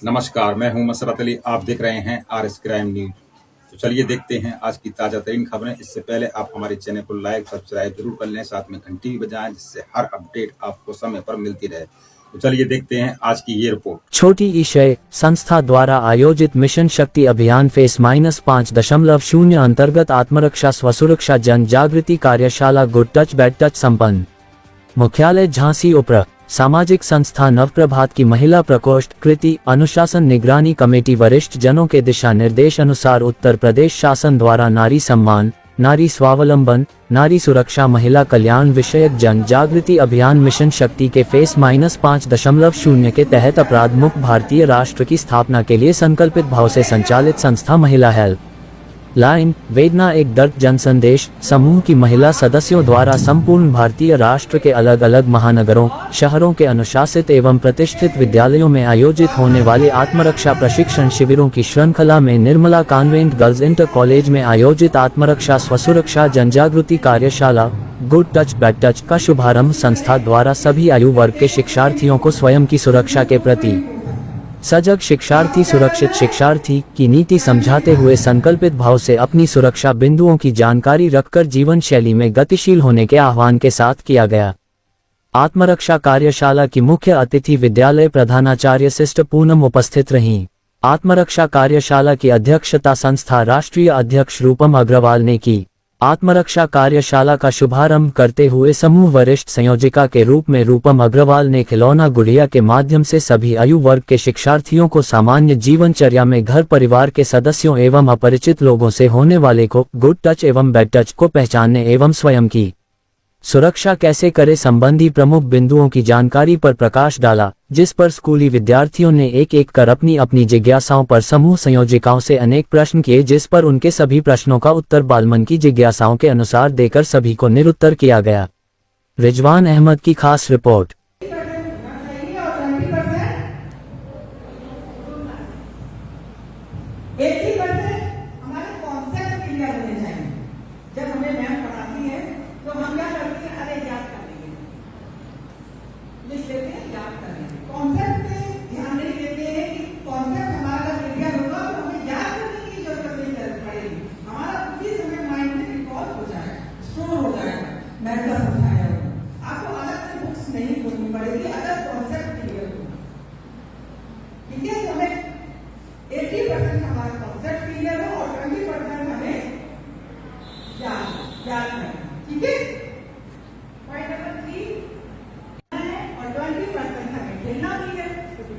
नमस्कार, मैं हूं मसरत अली। आप देख रहे हैं आरएस क्राइम न्यूज। तो चलिए देखते हैं आज की ताजा तरीन खबरें। इससे पहले आप हमारे चैनल को लाइक सब्सक्राइब जरूर कर लें, साथ में घंटी भी बजाएं, जिससे हर अपडेट आपको समय पर मिलती रहे। तो चलिए देखते हैं आज की ये रिपोर्ट। छोटी ईशय संस्था द्वारा आयोजित मिशन शक्ति अभियान फेस -5.0 अंतर्गत आत्मरक्षा स्वसुरक्षा जन जागृति कार्यशाला गुड टच बैड टच संपन्न। मुख्यालय झांसी उप्र। सामाजिक संस्था नवप्रभात की महिला प्रकोष्ठ कृति अनुशासन निगरानी कमेटी वरिष्ठ जनों के दिशा निर्देश अनुसार उत्तर प्रदेश शासन द्वारा नारी सम्मान, नारी स्वावलंबन, नारी सुरक्षा, महिला कल्याण विषयक जन जागृति अभियान मिशन शक्ति के फेस -5.0 के तहत अपराध मुक्त भारतीय राष्ट्र की स्थापना के लिए संकल्पित भाव से संचालित संस्था महिला हेल्प लाइन वेदना एक दर्द जन संदेश समूह की महिला सदस्यों द्वारा संपूर्ण भारतीय राष्ट्र के अलग अलग महानगरों, शहरों के अनुशासित एवं प्रतिष्ठित विद्यालयों में आयोजित होने वाले आत्मरक्षा प्रशिक्षण शिविरों की श्रृंखला में Nirmala convent girls inter college में आयोजित आत्मरक्षा स्वसुरक्षा जनजागृति कार्यशाला गुड टच बैड टच का शुभारंभ संस्था द्वारा सभी आयु वर्ग के शिक्षार्थियों को स्वयं की सुरक्षा के प्रति सजग शिक्षार्थी सुरक्षित शिक्षार्थी की नीति समझाते हुए संकल्पित भाव से अपनी सुरक्षा बिंदुओं की जानकारी रखकर जीवन शैली में गतिशील होने के आह्वान के साथ किया गया। आत्मरक्षा कार्यशाला की मुख्य अतिथि विद्यालय प्रधानाचार्य सिस्टर पूनम उपस्थित रहीं। आत्मरक्षा कार्यशाला की अध्यक्षता संस्था राष्ट्रीय अध्यक्ष रूपम अग्रवाल ने की। आत्मरक्षा कार्यशाला का शुभारंभ करते हुए समूह वरिष्ठ संयोजिका के रूप में रूपम अग्रवाल ने खिलौना गुड़िया के माध्यम से सभी आयु वर्ग के शिक्षार्थियों को सामान्य जीवनचर्या में घर परिवार के सदस्यों एवं अपरिचित लोगों से होने वाले को गुड टच एवं बैड टच को पहचानने एवं स्वयं की सुरक्षा कैसे करे संबंधी प्रमुख बिंदुओं की जानकारी पर प्रकाश डाला, जिस पर स्कूली विद्यार्थियों ने एक एक कर अपनी अपनी जिज्ञासाओं पर समूह संयोजिकाओं से अनेक प्रश्न किए, जिस पर उनके सभी प्रश्नों का उत्तर बालमन की जिज्ञासाओं के अनुसार देकर सभी को निरुत्तर किया गया। रिजवान अहमद की खास रिपोर्ट।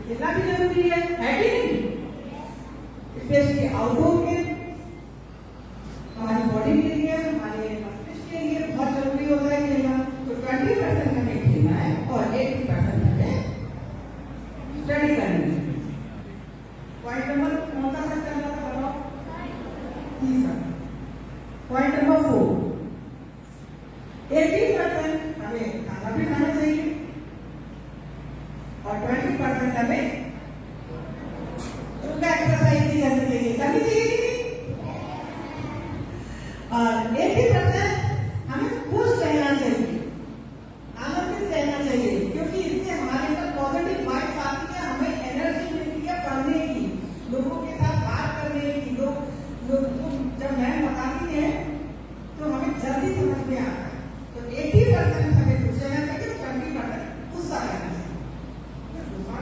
खेलना भी जरूरी है कि नहीं? स्पेशली आउटडोर के हमारी बॉडी के लिए, हमारे मस्तिष्क के लिए बहुत जरूरी होता है खेलना। तो 20% हमें खेलना है और 80% हमें स्टडी करनी है। पॉइंट नंबर कौन सा चल रहा था बताओ? तीसरा। पॉइंट नंबर 4, 80% हमें खाना भी खाना चाहिए और 20% हमें योगा एक्सरसाइज भी करनी चाहिए। करनी चाहिए और 80% हमें खुश रहना चाहिए, आनंदित रहना चाहिए, क्योंकि इससे हमारे अंदर पॉजिटिव वाइब्स आती है, हमें एनर्जी मिलती है पढ़ने की, लोगों के साथ बात करने की। लोग जब मैम बताती है तो हमें जल्दी समझ में आता है। तो 80% हमें खुश रहना चाहिए, 20% गुस्सा रहना चाहिए।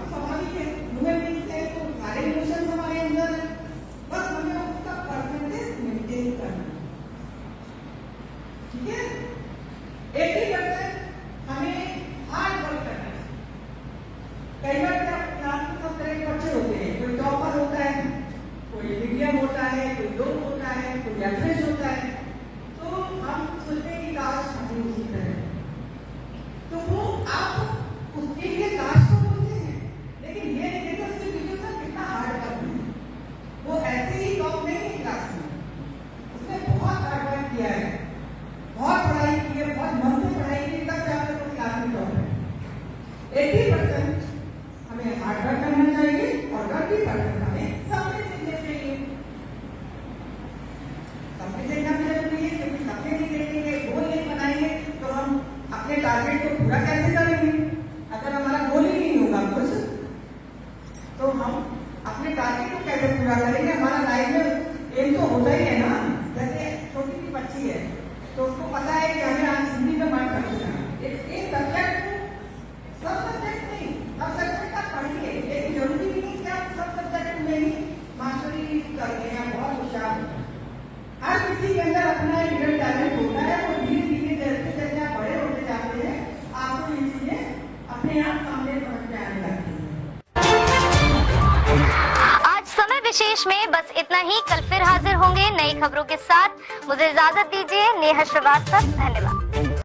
स्वाभाविक है, ह्यूमन बीइंग्स है तो सारे इमोशंस हमारे अंदर है, बस हमें उसका परसेंटेज मेंटेन करना है। ठीक है? 80% हमें हार्ड वर्क करना है। कई बार क्लास में सब तरह के बच्चे होते हैं, कोई टॉपर होता है, कोई मीडियम होता है, कोई लो होता है, कोई एवरेज होता है। तो हम सोचते हैं कि काश हम भी उसी तरह, तो वो आप उसके लिए काश तो बोलते हैं, लेकिन ये नहीं देखो उसके पीछे उसका कितना हार्ड वर्क है। वो ऐसे ही टॉप नहीं है क्लास में, उसने बहुत हार्ड वर्क किया है, बहुत पढ़ाई की है, बहुत मन से पढ़ाई की, तब जाकर वो क्लास में टॉप है। 80% हमें हार्ड वर्क करना चाहिए और 20% हमें सपने देखने चाहिए। सपने देखना भी जरूरी है, क्योंकि सपने नहीं देखेंगे, गोल नहीं बनाएंगे तो हम अपने टारगेट को पूरा कैसे करेंगे? अगर हमारा गोल ही नहीं होगा कुछ, तो हम अपने आप सामने समझ में आने लगती है। आज समय विशेष में बस इतना ही। कल फिर हाजिर होंगे नई खबरों के साथ। मुझे इजाजत दीजिए। नेहा श्रीवास्तव, धन्यवाद।